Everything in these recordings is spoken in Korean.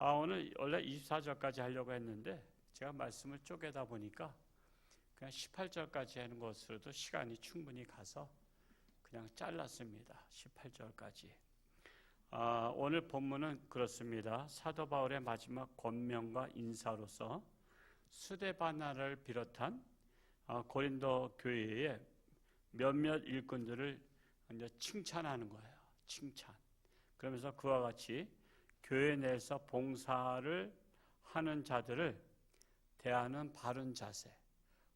오늘 원래 24절까지 하려고 했는데 제가 말씀을 쪼개다 보니까 그냥 18절까지 하는 것으로도 시간이 충분히 가서 그냥 잘랐습니다. 18절까지. 오늘 본문은 그렇습니다. 사도 바울의 마지막 권면과 인사로서 스데바나를 비롯한 고린도 교회의 몇몇 일꾼들을 이제 칭찬하는 거예요. 칭찬. 그러면서 그와 같이 교회 내에서 봉사를 하는 자들을 대하는 바른 자세,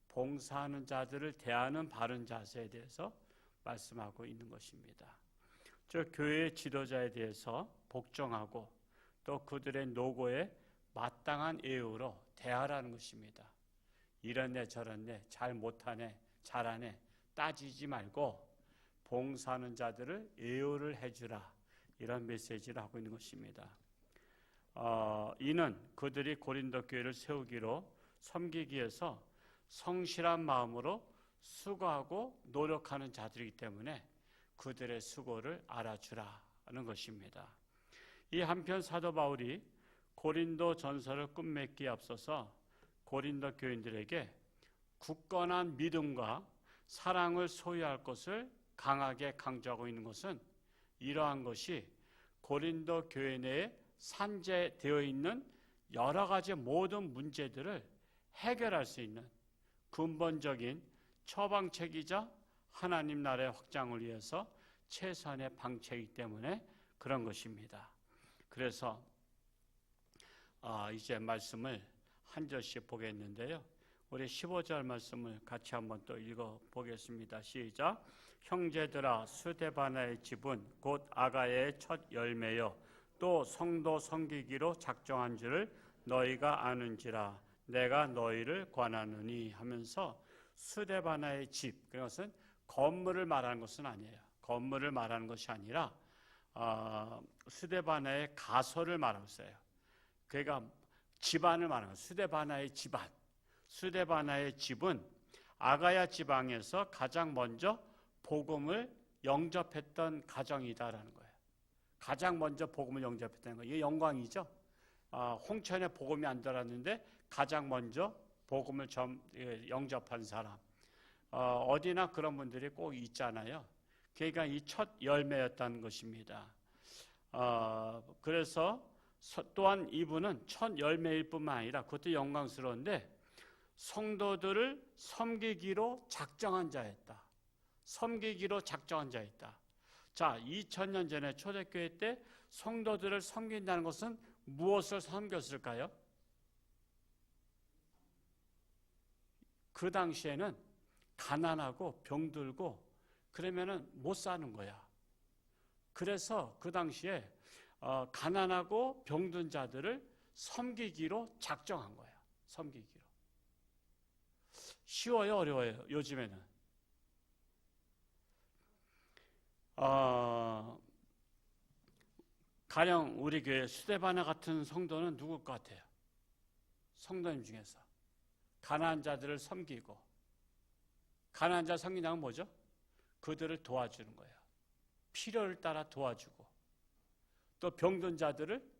봉사하는 자들을 대하는 바른 자세에 대해서 말씀하고 있는 것입니다. 저 교회의 지도자에 대해서 복종하고 또 그들의 노고에 마땅한 예우로 대하라는 것입니다. 이러네 저러네 잘 못하네 잘하네 따지지 말고 봉사하는 자들을 예우를 해주라, 이런 메시지를 하고 있는 것입니다. 이는 그들이 고린도 교회를 세우기로 섬기기 위해서 성실한 마음으로 수고하고 노력하는 자들이기 때문에 그들의 수고를 알아주라는 것입니다. 이 한편 사도 바울이 고린도 전서를 끝맺기에 앞서서 고린도 교인들에게 굳건한 믿음과 사랑을 소유할 것을 강하게 강조하고 있는 것은 이러한 것이 고린도 교회 내에 산재되어 있는 여러 가지 모든 문제들을 해결할 수 있는 근본적인 처방책이자 하나님 나라의 확장을 위해서 최선의 방책이기 때문에 그런 것입니다. 그래서 이제 말씀을 한 절씩 보겠는데요. 우리 15절 말씀을 같이 한번 또 읽어보겠습니다. 시작. 형제들아, 스데바나의 집은 곧 아가야의 첫 열매요 또 성도 섬기기로 작정한 줄을 너희가 아는지라 내가 너희를 권하느니 하면서 스데바나의 집, 그것은 건물을 말하는 것은 아니에요. 건물을 말하는 것이 아니라 스데바나의 가설을 말하고 있어요. 그러니까 집안을 말하는 거예요. 스데바나의 집안. 스데바나의 집은 아가야 지방에서 가장 먼저 복음을 영접했던 가정이다라는 거예요. 가장 먼저 복음을 영접했다는 거예요. 이게 영광이죠. 홍천에 복음이 안 들어왔는데 가장 먼저 복음을 영접한 사람. 어디나 그런 분들이 꼭 있잖아요. 그러니까 이 첫 열매였다는 것입니다. 그래서 또한 이분은 첫 열매일 뿐만 아니라 그것도 영광스러운데 성도들을 섬기기로 작정한 자였다. 섬기기로 작정한 자였다. 자, 2000년 전에 초대교회 때 성도들을 섬긴다는 것은 무엇을 섬겼을까요? 그 당시에는 가난하고 병들고 그러면은 못 사는 거야. 그래서 그 당시에 가난하고 병든 자들을 섬기기로 작정한 거야. 섬기기로. 쉬워요, 어려워요? 요즘에는. 가령 우리 교회 스데바나 같은 성도는 누굴 것 같아요? 성도님 중에서 가난한 자들을 섬기고, 가난한 자 섬긴다는 건 뭐죠? 그들을 도와주는 거예요. 필요를 따라 도와주고, 또 병든 자들을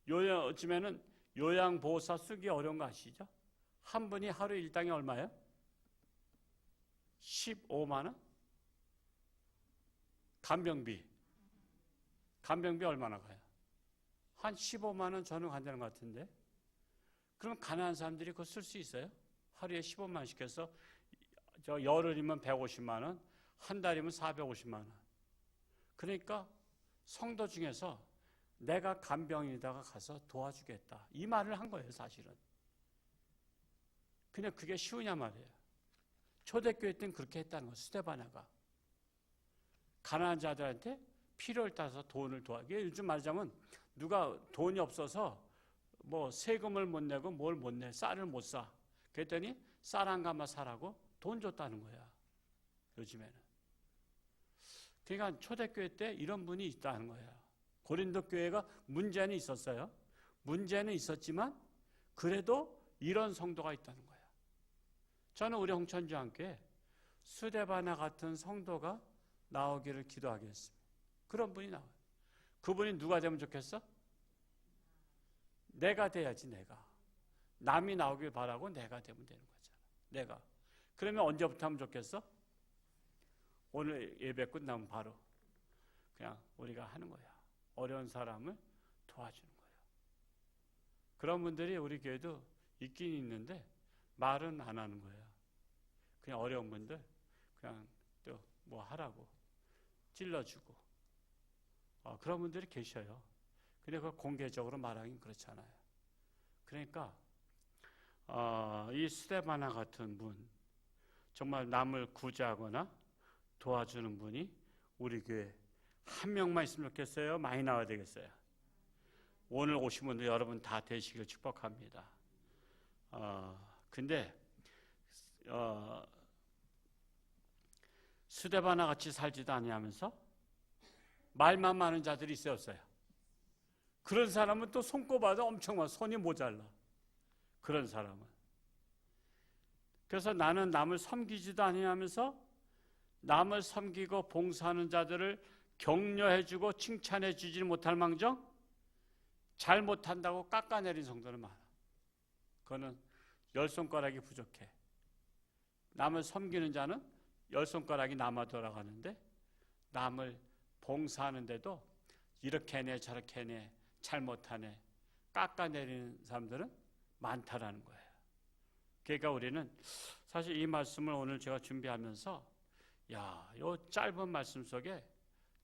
요즘에는 요양보호사 쓰기 어려운 거 아시죠? 한 분이 하루 일당이 얼마예요? 15만 원? 간병비 얼마나 가요? 한 15만 원 저는 간다는 것 같은데. 그럼 가난한 사람들이 그거 쓸 수 있어요? 하루에 15만 원씩 해서 열흘이면 150만 원, 한 달이면 450만 원. 그러니까 성도 중에서 내가 간병인에다가 가서 도와주겠다, 이 말을 한 거예요. 사실은 그냥 그게 쉬우냐 말이에요. 초대교회 때는 그렇게 했다는 거예요. 스데바나가 가난한 자들한테 필요를 따라서 돈을 도와게. 요즘 말하자면 누가 돈이 없어서 뭐 세금을 못 내고 뭘 못 내, 쌀을 못 사. 그랬더니 쌀 한 가마 사라고 돈 줬다는 거야. 요즘에는. 그러니까 초대교회 때 이런 분이 있다는 거예요. 고린도 교회가 문제는 있었어요. 문제는 있었지만 그래도 이런 성도가 있다는 거예요. 저는 우리 홍천주한교회 스데바나 같은 성도가 나오기를 기도하겠습니다. 그런 분이 나와요. 그분이 누가 되면 좋겠어? 내가 돼야지. 내가 남이 나오길 바라고 내가 되면 되는 거잖아. 내가. 그러면 언제부터 하면 좋겠어? 오늘 예배 끝나면 바로 그냥 우리가 하는 거야. 어려운 사람을 도와주는 거야. 그런 분들이 우리 교회도 있긴 있는데 말은 안 하는 거야. 그냥 어려운 분들 그냥 또 뭐 하라고 찔러주고 그런 분들이 계셔요. 근데 그걸 공개적으로 말하긴 그렇잖아요. 그러니까 이 스데바나 같은 분, 정말 남을 구제하거나 도와주는 분이 우리 교회 한 명만 있으면 좋겠어요? 많이 나와야 되겠어요? 오늘 오신 분들 여러분 다 되시길 축복합니다. 근데 스데바나 같이 살지도 아니하면서 말만 많은 자들이 있어요, 없어요? 그런 사람은 또 손꼽아도 엄청 많아. 손이 모자라. 그런 사람은. 그래서 나는 남을 섬기지도 아니하면서 남을 섬기고 봉사하는 자들을 격려해주고 칭찬해주지 못할 망정 잘못한다고 깎아내린 성도는 많아. 그거는 10손가락이 부족해. 남을 섬기는 자는 10손가락이 남아 돌아가는데 남을 봉사하는데도 이렇게 해내 저렇게 해내 잘못하네 깎아내리는 사람들은 많다라는 거예요. 그러니까 우리는 사실 이 말씀을 오늘 제가 준비하면서 야, 이 짧은 말씀 속에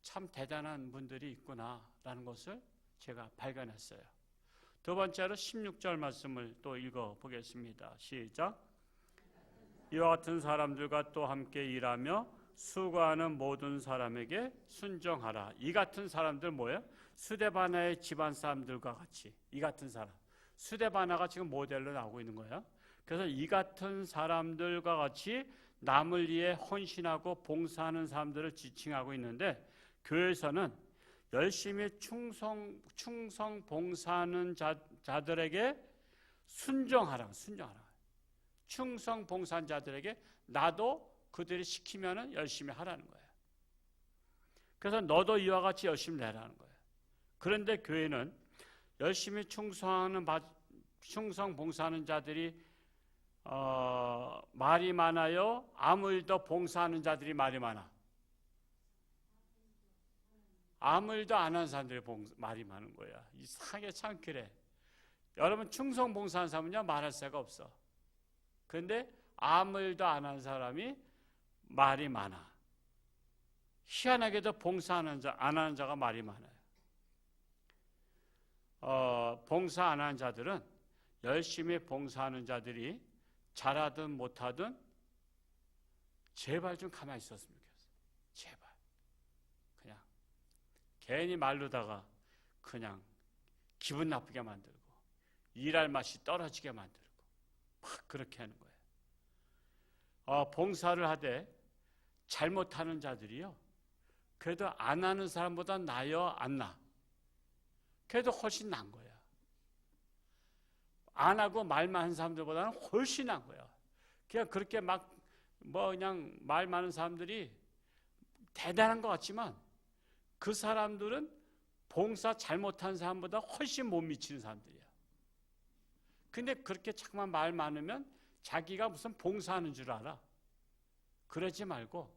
참 대단한 분들이 있구나라는 것을 제가 발견했어요. 두 번째로 16절 말씀을 또 읽어보겠습니다. 시작. 이와 같은 사람들과 또 함께 일하며 수고하는 모든 사람에게 순종하라. 이 같은 사람들 뭐예요? 스데바나의 집안 사람들과 같이 이 같은 사람. 스데바나가 지금 모델로 나오고 있는 거예요. 그래서 이 같은 사람들과 같이 남을 위해 헌신하고 봉사하는 사람들을 지칭하고 있는데 교회에서는 열심히 충성 봉사하는 자들에게 순종하라. 충성 봉사한 자들에게 나도 그들이 시키면은 열심히 하라는 거예요. 그래서 너도 이와 같이 열심히 내라는 거예요. 그런데 교회는 열심히 충성 봉사하는 자들이 말이 많아요? 아무 일도 봉사하는 자들이 말이 많아? 아무 일도 안 하는 사람들이 말이 많은 거야. 이상하게 참 그래. 여러분 충성 봉사하는 사람은요 말할 새가 없어. 그런데 아무 일도 안 하는 사람이 말이 많아. 희한하게도 봉사하는 자, 안 하는 자가 말이 많아요. 봉사 안 하는 자들은 열심히 봉사하는 자들이 잘하든 못하든 제발 좀 가만히 있었으면 좋겠어요. 제발. 그냥 괜히 말로다가 그냥 기분 나쁘게 만들고 일할 맛이 떨어지게 만들고 막 그렇게 하는 거예요. 봉사를 하되 잘못하는 자들이요. 그래도 안 하는 사람보다 나요, 안 나? 그래도 훨씬 난 거야. 안 하고 말만 하는 사람들보다는 훨씬 난 거야. 그냥 그렇게 그냥 말 많은 사람들이 대단한 것 같지만 그 사람들은 봉사 잘못한 사람보다 훨씬 못 미치는 사람들이야. 근데 그렇게 자꾸만 말 많으면 자기가 무슨 봉사하는 줄 알아. 그러지 말고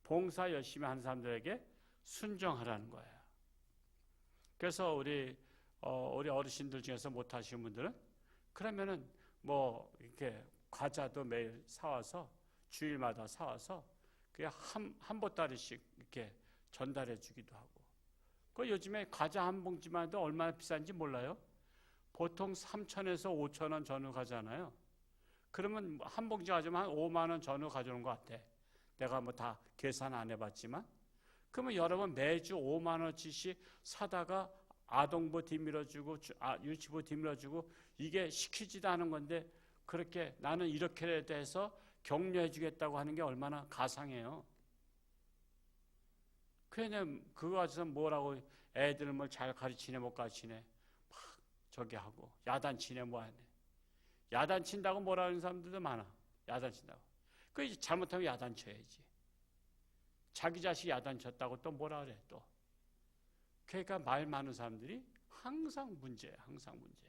봉사 열심히 하는 사람들에게 순종하라는 거야. 그래서 우리 어르신들 중에서 못하시는 분들은 그러면은 뭐 이렇게 과자도 매일 사와서 주일마다 사와서 그냥 한 보따리씩 이렇게 전달해 주기도 하고. 그 요즘에 과자 한 봉지만 해도 얼마나 비싼지 몰라요? 보통 3,000에서 5,000원 전후 가잖아요. 그러면 한 봉지 가져오면 한 5만 원 전후 가져오는 것 같아. 내가 뭐 다 계산 안 해봤지만. 그러면 여러분 매주 5만 원치씩 사다가 아동부 뒤밀어주고 유치부 뒤밀어주고 이게 시키지도 않은 건데 그렇게 나는 이렇게 해서 격려해 주겠다고 하는 게 얼마나 가상해요. 그냥 그거 가지고 뭐라고 애들을 뭘 잘 가르치네 못 가르치네 막 저기 하고 야단치네 뭐 하네. 야단친다고 뭐라 하는 사람들도 많아. 야단친다고. 그 잘못하면 야단쳐야지. 자기 자식 야단쳤다고 또 뭐라 그래 또. 그러니까 말 많은 사람들이 항상 문제야. 항상 문제.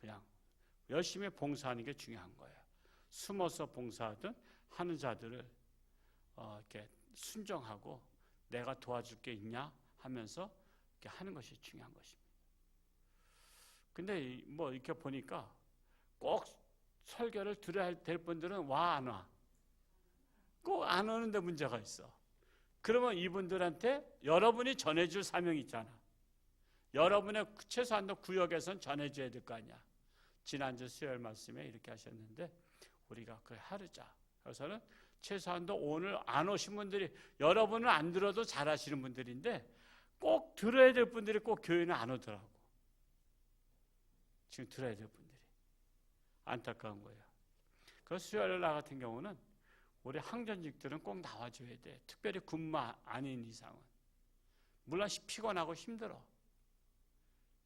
그냥 열심히 봉사하는 게 중요한 거예요. 숨어서 봉사하든 하는 자들을 이렇게 순종하고 내가 도와줄 게 있냐 하면서 이렇게 하는 것이 중요한 것입니다. 근데 뭐 이렇게 보니까 꼭 설교를 들어야 될 분들은 와 안 와? 꼭 안 오는데 문제가 있어. 그러면 이분들한테 여러분이 전해줄 사명이 있잖아. 여러분의 최소한도 구역에선 전해줘야 될 거 아니야. 지난주 수요일 말씀에 이렇게 하셨는데 우리가 그걸 하르자. 그래서는 최소한도 오늘 안 오신 분들이, 여러분은 안 들어도 잘하시는 분들인데 꼭 들어야 될 분들이 꼭 교회는 안 오더라고. 지금 들어야 될 분들이. 안타까운 거예요. 그래서 수요일 날 같은 경우는 우리 항전직들은 꼭 나와줘야 돼. 특별히 군무 아닌 이상은. 물론 피곤하고 힘들어.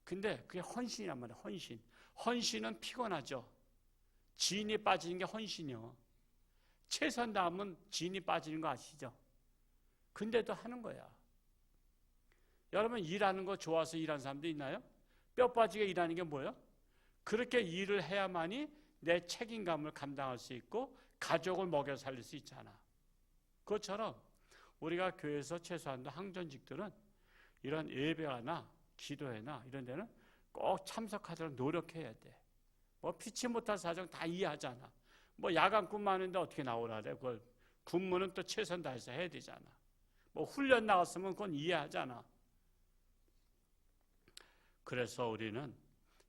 근데 그게 헌신이란 말이야. 헌신. 헌신은 피곤하죠. 진이 빠지는 게 헌신이요. 최선 다하면 진이 빠지는 거 아시죠? 근데도 하는 거야. 여러분 일하는 거 좋아서 일하는 사람도 있나요? 뼈 빠지게 일하는 게 뭐예요? 그렇게 일을 해야만이 내 책임감을 감당할 수 있고 가족을 먹여 살릴 수 있잖아. 그것처럼 우리가 교회에서 최소한도 항전직들은 이런 예배나 기도회나 이런 데는 꼭 참석하도록 노력해야 돼. 뭐 피치 못할 사정 다 이해하잖아. 뭐 야간 근무하는데 어떻게 나오라 그래. 그걸 근무는 또 최선 다해서 해야 되잖아. 뭐 훈련 나갔으면 그건 이해하잖아. 그래서 우리는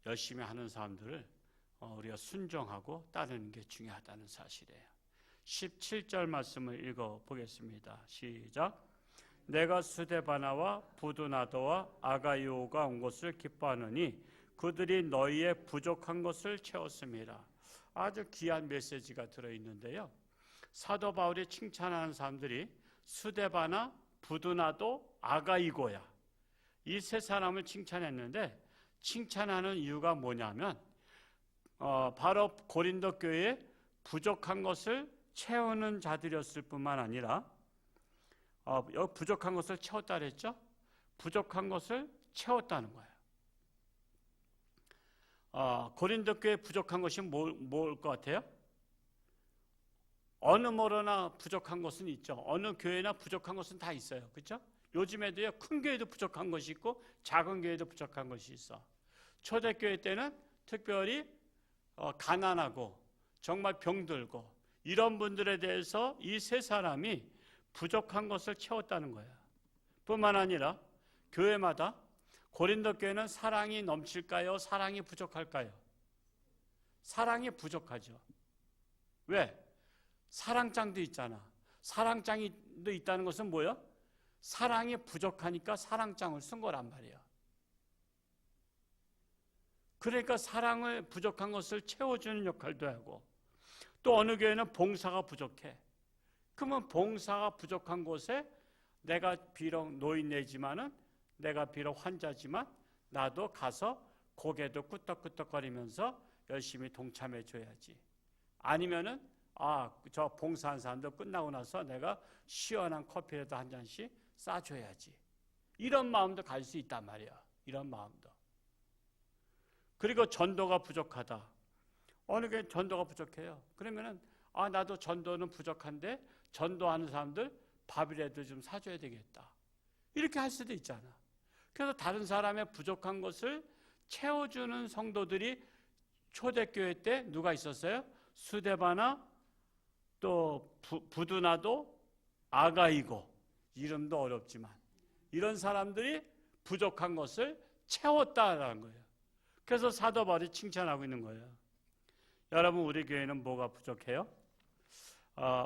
열심히 하는 사람들을 우리가 순종하고 따르는 게 중요하다는 사실이에요. 17절 말씀을 읽어보겠습니다. 시작. 내가 스데바나와 부두나도와 아가이오가 온 것을 기뻐하느니 그들이 너희의 부족한 것을 채웠습니다. 아주 귀한 메시지가 들어있는데요. 사도 바울이 칭찬하는 사람들이 스데바나, 부두나도, 아가이고야. 이 세 사람을 칭찬했는데 칭찬하는 이유가 뭐냐면 바로 고린도 교회에 부족한 것을 채우는 자들이었을 뿐만 아니라 부족한 것을 채웠다 그랬죠? 부족한 것을 채웠다는 거예요. 고린도 교회에 부족한 것이 뭘 것 같아요? 어느 뭐로나 부족한 것은 있죠. 어느 교회나 부족한 것은 다 있어요. 그렇죠? 요즘에도요, 큰 교회도 부족한 것이 있고 작은 교회도 부족한 것이 있어. 초대교회 때는 특별히 가난하고 정말 병들고 이런 분들에 대해서 이 세 사람이 부족한 것을 채웠다는 거예요. 뿐만 아니라 교회마다 고린도 교회는 사랑이 넘칠까요? 사랑이 부족할까요? 사랑이 부족하죠. 왜? 사랑장도 있잖아. 사랑장도 있다는 것은 뭐예요? 사랑이 부족하니까 사랑장을 쓴 거란 말이에요. 그러니까 사랑을 부족한 것을 채워주는 역할도 하고 또 어느 교회는 봉사가 부족해. 그러면 봉사가 부족한 곳에 내가 비록 노인네지만은 내가 비록 환자지만 나도 가서 고개도 끄덕끄덕거리면서 열심히 동참해 줘야지. 아니면은 저 봉사한 사람도 끝나고 나서 내가 시원한 커피라도 한 잔씩 싸줘야지. 이런 마음도 갈 수 있단 말이야. 이런 마음도. 그리고 전도가 부족하다. 어느 게 전도가 부족해요. 그러면은 나도 전도는 부족한데 전도하는 사람들 밥이라도 좀 사줘야 되겠다. 이렇게 할 수도 있잖아. 그래서 다른 사람의 부족한 것을 채워주는 성도들이 초대교회 때 누가 있었어요? 스데바나 또 부두나도 아가이고 이름도 어렵지만 이런 사람들이 부족한 것을 채웠다라는 거예요. 그래서 사도 바울이 칭찬하고 있는 거예요. 여러분 우리 교회는 뭐가 부족해요?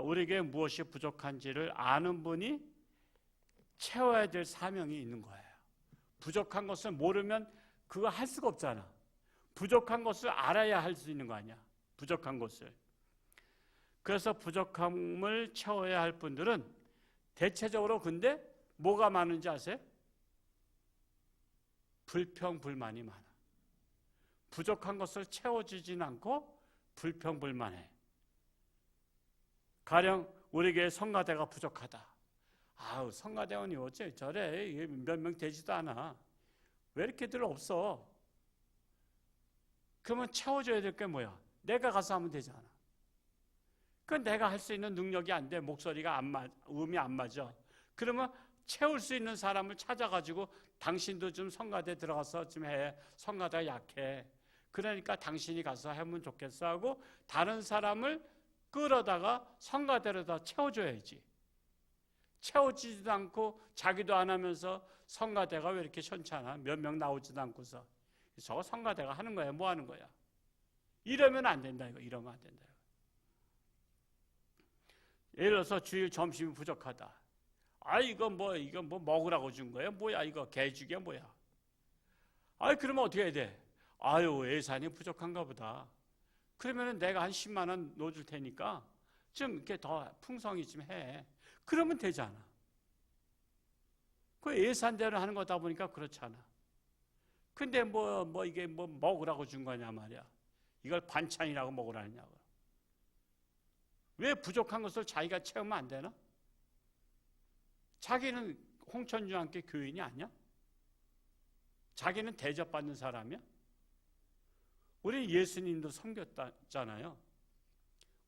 우리 교회 무엇이 부족한지를 아는 분이 채워야 될 사명이 있는 거예요. 부족한 것을 모르면 그거 할 수가 없잖아. 부족한 것을 알아야 할 수 있는 거 아니야. 부족한 것을. 그래서 부족함을 채워야 할 분들은 대체적으로 근데 뭐가 많은지 아세요? 불평불만이 많아. 부족한 것을 채워주진 않고 불평불만해. 가령 우리 교회 성가대가 부족하다. 성가대원이 어째 저래? 몇 명 되지도 않아. 왜 이렇게들 없어? 그러면 채워줘야 될 게 뭐야? 내가 가서 하면 되잖아. 그 내가 할 수 있는 능력이 안 돼. 목소리가 안 맞, 음이 안 맞아. 그러면 채울 수 있는 사람을 찾아가지고 당신도 좀 성가대 들어가서 좀 해. 성가대가 약해. 그러니까 당신이 가서 하면 좋겠어 하고 다른 사람을 끌어다가 성가대로 다 채워줘야지. 채워지지도 않고 자기도 안 하면서 성가대가 왜 이렇게 현찮아? 몇 명 나오지도 않고서. 저거 성가대가 하는 거야? 뭐 하는 거야? 이러면 안 된다 이거. 이러면 안 된다. 예를 들어서 주일 점심이 부족하다. 이거 뭐 먹으라고 준 거야? 뭐야 이거 개죽이 뭐야? 그러면 어떻게 해야 돼? 예산이 부족한가 보다. 그러면은 내가 한 10만 원 넣어줄 테니까 좀 이렇게 더 풍성히 좀 해. 그러면 되잖아. 그 예산대로 하는 거다 보니까 그렇잖아. 근데 이게 먹으라고 준 거냐 말이야. 이걸 반찬이라고 먹으라냐고. 왜 부족한 것을 자기가 채우면 안 되나? 자기는 홍천주와 함께 교인이 아니야? 자기는 대접받는 사람이야? 우리 예수님도 섬겼잖아요.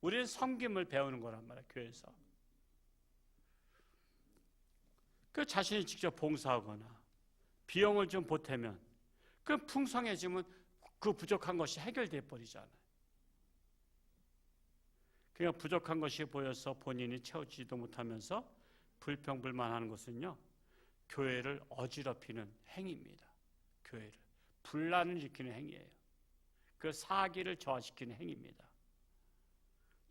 우리는 섬김을 배우는 거란 말이야, 교회에서. 그 자신이 직접 봉사하거나 비용을 좀 보태면 그 풍성해지면 그 부족한 것이 해결돼 버리잖아요. 그러니까 부족한 것이 보여서 본인이 채우지도 못하면서 불평불만하는 것은요, 교회를 어지럽히는 행위입니다. 교회를 분란을 일으키는 행위예요. 그 사기를 저하시키는 행위입니다.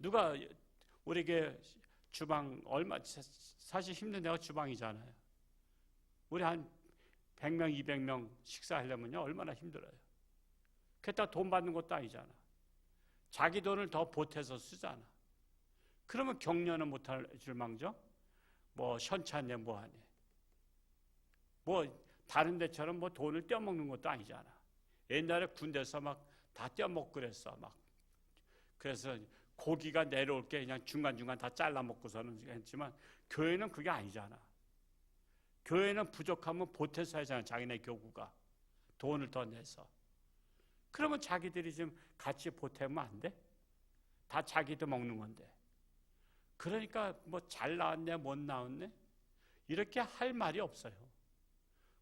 누가 우리에게 주방 사실 힘든 데가 주방이잖아요. 우리 한 100명, 200명 식사하려면요 얼마나 힘들어요. 게다가 돈 받는 것도 아니잖아. 자기 돈을 더 보태서 쓰잖아. 그러면 격려는 못할 줄망정 현찬네 뭐하네. 다른 데처럼 돈을 떼어먹는 것도 아니잖아. 옛날에 군대에서 막 다 떼어먹고 그랬어. 그래서 고기가 내려올 게 그냥 중간중간 다 잘라 먹고서는 했지만 교회는 그게 아니잖아. 교회는 부족하면 보태서 하잖아. 자기네 교구가 돈을 더 내서. 그러면 자기들이 좀 같이 보태면 안 돼? 다 자기도 먹는 건데. 그러니까 잘 나왔네 못 나왔네 이렇게 할 말이 없어요.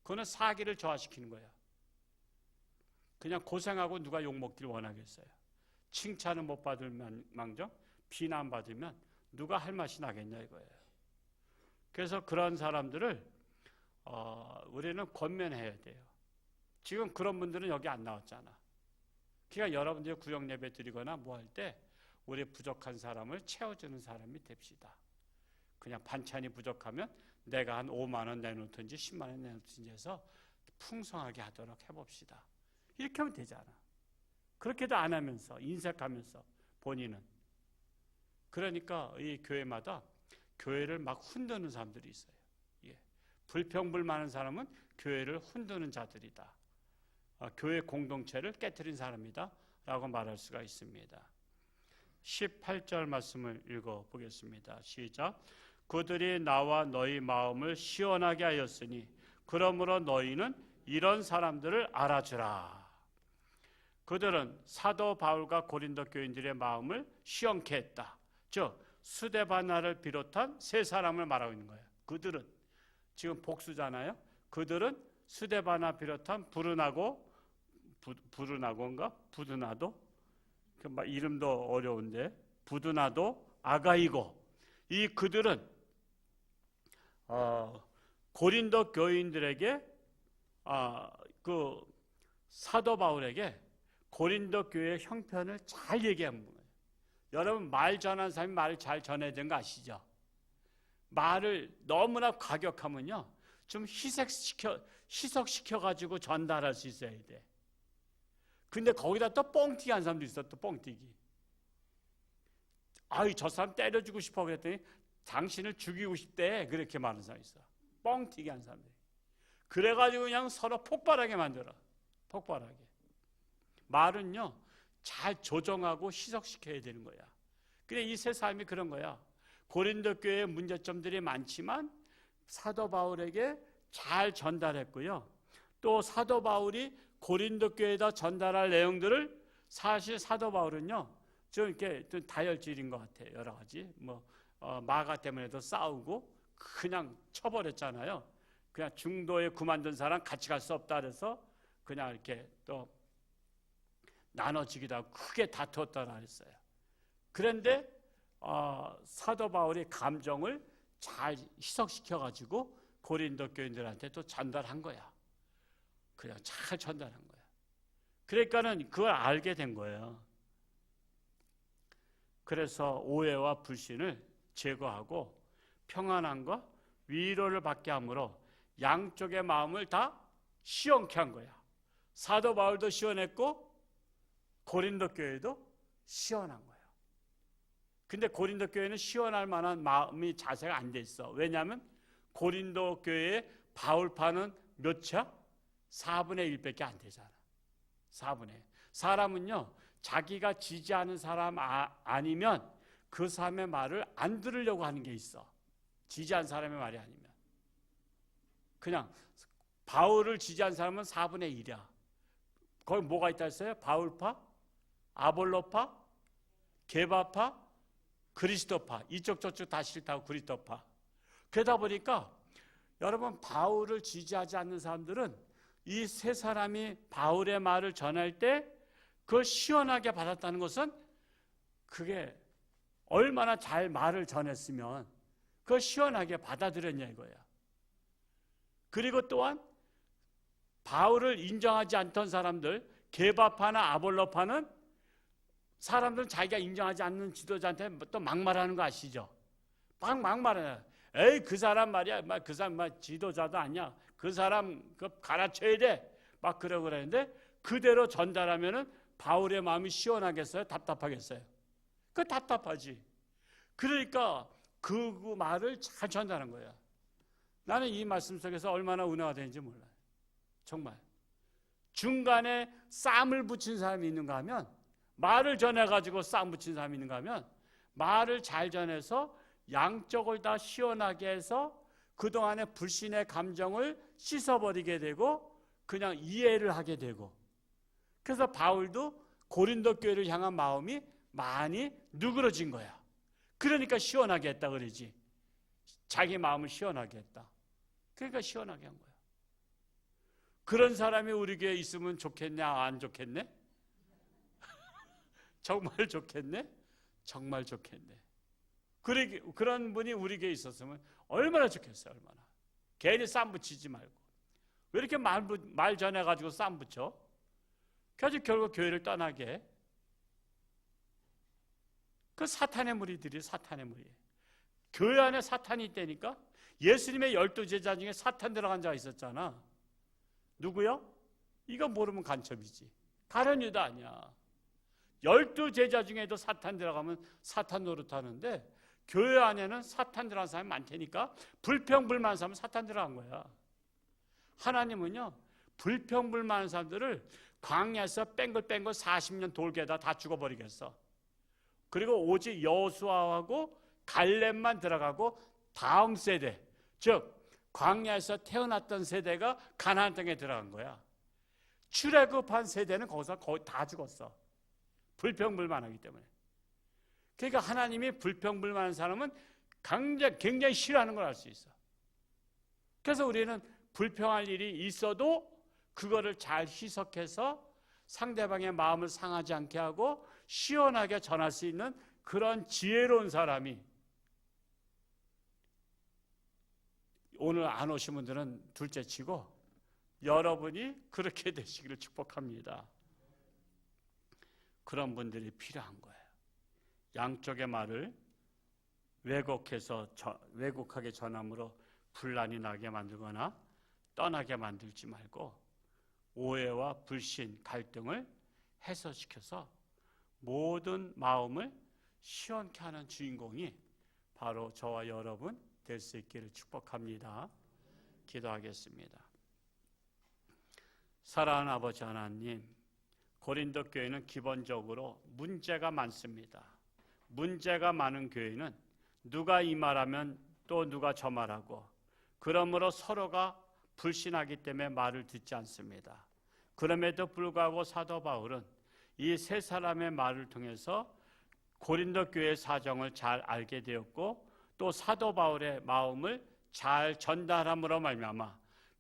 그거는 사기를 저하시키는 거야. 그냥 고생하고 누가 욕먹길 원하겠어요. 칭찬은 못 받을 망정 비난받으면 누가 할 맛이 나겠냐 이거예요. 그래서 그런 사람들을 우리는 권면해야 돼요. 지금 그런 분들은 여기 안 나왔잖아. 그러니까 여러분들이 구역 예배 드리거나 뭐 할 때 우리 부족한 사람을 채워주는 사람이 됩시다. 그냥 반찬이 부족하면 내가 한 5만 원 내놓든지 10만 원 내놓든지 해서 풍성하게 하도록 해봅시다. 이렇게 하면 되잖아. 그렇게도 안 하면서 인색하면서 본인은. 그러니까 이 교회마다 교회를 막 흔드는 사람들이 있어요. 불평불만한 사람은 교회를 흔드는 자들이다. 교회 공동체를 깨트린 사람이다 라고 말할 수가 있습니다. 18절 말씀을 읽어보겠습니다. 시작. 그들이 나와 너희 마음을 시원하게 하였으니 그러므로 너희는 이런 사람들을 알아주라. 그들은 사도 바울과 고린도 교인들의 마음을 시원케 했다. 즉 스데바나를 비롯한 세 사람을 말하고 있는 거예요. 그들은 지금 복수잖아요. 그들은 스데바나 비롯한 부드나도 이름도 어려운데 부드나도 아가이고 이 그들은 고린도 교인들에게 그 사도 바울에게 고린도 교회의 형편을 잘 얘기한 거예요. 여러분 말 전하는 사람이 말을 잘 전해야 되는 거 아시죠? 말을 너무나 과격하면요 좀 희석시켜가지고 전달할 수 있어야 돼. 근데 거기다 또 뻥튀기 한 사람도 있어. 또 뻥튀기. 저 사람 때려주고 싶어 그랬더니 당신을 죽이고 싶대 그렇게 말하는 사람이 있어. 뻥튀기 한 사람들이. 그래가지고 그냥 서로 폭발하게 만들어. 폭발하게. 말은요 잘 조정하고 희석시켜야 되는 거야. 근데 이 세 사람이 그런 거야. 고린도 교회의 문제점들이 많지만 사도 바울에게 잘 전달했고요. 또 사도 바울이 고린도 교회에다 전달할 내용들을 사실 사도 바울은요, 좀 이렇게 좀 다혈질인 것 같아요. 여러 가지 마가 때문에도 싸우고 그냥 쳐버렸잖아요. 그냥 중도에 그만둔 사람 같이 갈 수 없다 그래서 그냥 이렇게 또 나눠지기도 하고 크게 다투었다고 했어요. 그런데 사도 바울이 감정을 잘 희석시켜 가지고 고린도 교인들한테 또 전달한 거야. 그냥 잘 전달한 거야. 그러니까는 그걸 알게 된 거예요. 그래서 오해와 불신을 제거하고 평안함과 위로를 받게 함으로 양쪽의 마음을 다 시원케 한 거야. 사도 바울도 시원했고 고린도 교회도 시원한 거예요. 근데 고린도 교회는 시원할 만한 마음이 자세가 안 돼 있어. 왜냐하면 고린도 교회의 바울파는 몇 차? 4분의 1밖에 안 되잖아. 4분의 1. 사람은요, 자기가 지지하는 사람 아니면 그 사람의 말을 안 들으려고 하는 게 있어. 지지한 사람의 말이 아니면. 그냥 바울을 지지한 사람은 4분의 1이야. 거기 뭐가 있다 했어요? 바울파, 아볼로파, 게바파, 그리스도파. 이쪽 저쪽 다 싫다고 그리스도파. 그러다 보니까 여러분, 바울을 지지하지 않는 사람들은 이 세 사람이 바울의 말을 전할 때 그걸 시원하게 받았다는 것은 그게 얼마나 잘 말을 전했으면 그걸 시원하게 받아들였냐 이거야. 그리고 또한 바울을 인정하지 않던 사람들, 게바파나 아볼로파는 사람들은 자기가 인정하지 않는 지도자한테 또 막말하는 거 아시죠? 막말해. 에이, 그 사람 말이야. 그 사람 지도자도 아니야. 그 사람 갈아쳐야 돼. 막 그러고 그랬는데 그대로 전달하면은 바울의 마음이 시원하겠어요? 답답하겠어요? 그 답답하지. 그러니까 그 말을 잘 전달한 거야. 나는 이 말씀 속에서 얼마나 은혜가 되는지 몰라요. 정말. 중간에 쌈을 붙인 사람이 있는가 하면, 말을 전해가지고 쌈 붙인 사람이 있는가 하면, 말을 잘 전해서 양쪽을 다 시원하게 해서 그동안의 불신의 감정을 씻어버리게 되고 그냥 이해를 하게 되고, 그래서 바울도 고린도 교회를 향한 마음이 많이 누그러진 거야. 그러니까 시원하게 했다 그러지. 자기 마음을 시원하게 했다. 그러니까 시원하게 한 거야. 그런 사람이 우리 교회에 있으면 좋겠냐, 안 좋겠네? 정말 좋겠네? 정말 좋겠네. 그런 분이 우리 교회에 있었으면 얼마나 좋겠어요. 얼마나. 괜히 쌈 붙이지 말고. 왜 이렇게 말 전해가지고 쌈 붙여? 그래서 결국 교회를 떠나게 해. 그 사탄의 무리들이 사탄의 무리예요. 교회 안에 사탄이 있다니까. 예수님의 12제자 중에 사탄 들어간 자가 있었잖아. 누구요? 이거 모르면 간첩이지. 가룟 유다 아니야. 12제자 중에도 사탄 들어가면 사탄 노릇하는데 교회 안에는 사탄 들어간 사람이 많다니까. 불평불만한 사람은 사탄 들어간 거야. 하나님은요, 불평불만한 사람들을 광야에서 뺑글뺑글 40년 돌게다 다 죽어버리겠어. 그리고 오직 여호수아하고 갈렙만 들어가고 다음 세대, 즉 광야에서 태어났던 세대가 가나안 땅에 들어간 거야. 출애굽한 세대는 거기서 거의 다 죽었어. 불평불만하기 때문에. 그러니까 하나님이 불평불만한 사람은 굉장히 싫어하는 걸 알 수 있어. 그래서 우리는 불평할 일이 있어도 그거를 잘 희석해서 상대방의 마음을 상하지 않게 하고 시원하게 전할 수 있는 그런 지혜로운 사람이, 오늘 안 오신 분들은 둘째 치고 여러분이 그렇게 되시기를 축복합니다. 그런 분들이 필요한 거예요. 양쪽의 말을 왜곡하게 전함으로 분란이 나게 만들거나 떠나게 만들지 말고 오해와 불신, 갈등을 해소시켜서 모든 마음을 시원케 하는 주인공이 바로 저와 여러분 될 수 있기를 축복합니다. 기도하겠습니다. 사랑하는 아버지 하나님, 고린도 교회는 기본적으로 문제가 많습니다. 문제가 많은 교회는 누가 이 말하면 또 누가 저 말하고, 그러므로 서로가 불신하기 때문에 말을 듣지 않습니다. 그럼에도 불구하고 사도 바울은 이 세 사람의 말을 통해서 고린도 교회의 사정을 잘 알게 되었고 또 사도 바울의 마음을 잘 전달함으로 말미암아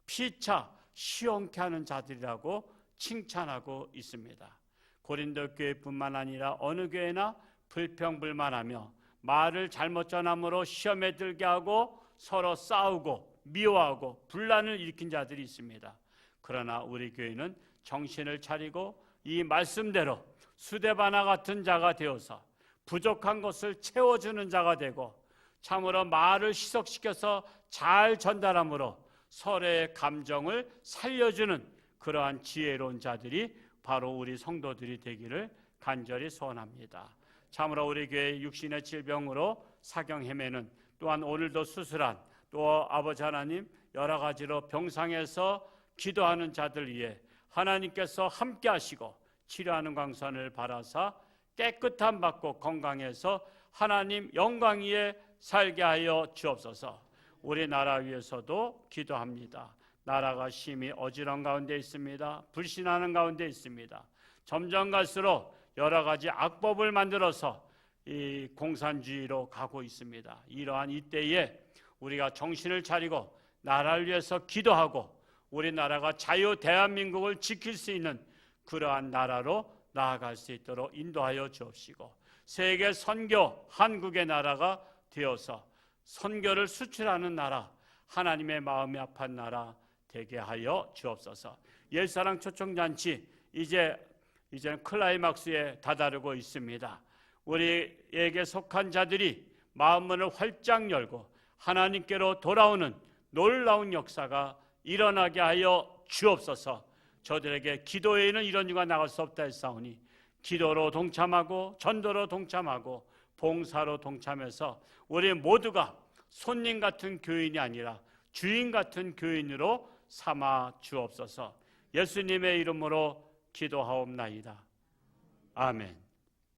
피차 시원케 하는 자들이라고 칭찬하고 있습니다. 고린도 교회뿐만 아니라 어느 교회나 불평불만하며 말을 잘못 전함으로 시험에 들게 하고 서로 싸우고 미워하고 분란을 일으킨 자들이 있습니다. 그러나 우리 교회는 정신을 차리고 이 말씀대로 수데바나 같은 자가 되어서 부족한 것을 채워주는 자가 되고 참으로 말을 희석시켜서 잘 전달함으로 서로의 감정을 살려주는 그러한 지혜로운 자들이 바로 우리 성도들이 되기를 간절히 소원합니다. 참으로 우리 교회 육신의 질병으로 사경 헤매는 또한 오늘도 수술한 또 아버지 하나님 여러 가지로 병상에서 기도하는 자들 위해 하나님께서 함께 하시고 치료하는 광선을 바라사 깨끗함 받고 건강해서 하나님 영광 위에 살게 하여 주옵소서. 우리나라 위해서도 기도합니다. 나라가 심히 어지러운 가운데 있습니다. 불신하는 가운데 있습니다. 점점 갈수록 여러 가지 악법을 만들어서 이 공산주의로 가고 있습니다. 이러한 이때에 우리가 정신을 차리고 나라를 위해서 기도하고 우리나라가 자유 대한민국을 지킬 수 있는 그러한 나라로 나아갈 수 있도록 인도하여 주옵시고 세계 선교 한국의 나라가 되어서 선교를 수출하는 나라, 하나님의 마음이 아픈 나라 되게 하여 주옵소서. 옛사랑 초청잔치 이제는 클라이막스에 다다르고 있습니다. 우리에게 속한 자들이 마음문을 활짝 열고 하나님께로 돌아오는 놀라운 역사가 일어나게 하여 주옵소서. 저들에게 기도에는 이런 이유가 나갈 수 없다 했사오니 기도로 동참하고 전도로 동참하고 봉사로 동참해서 우리 모두가 손님 같은 교인이 아니라 주인 같은 교인으로 삼아 주옵소서. 예수님의 이름으로 기도하옵나이다. 아멘.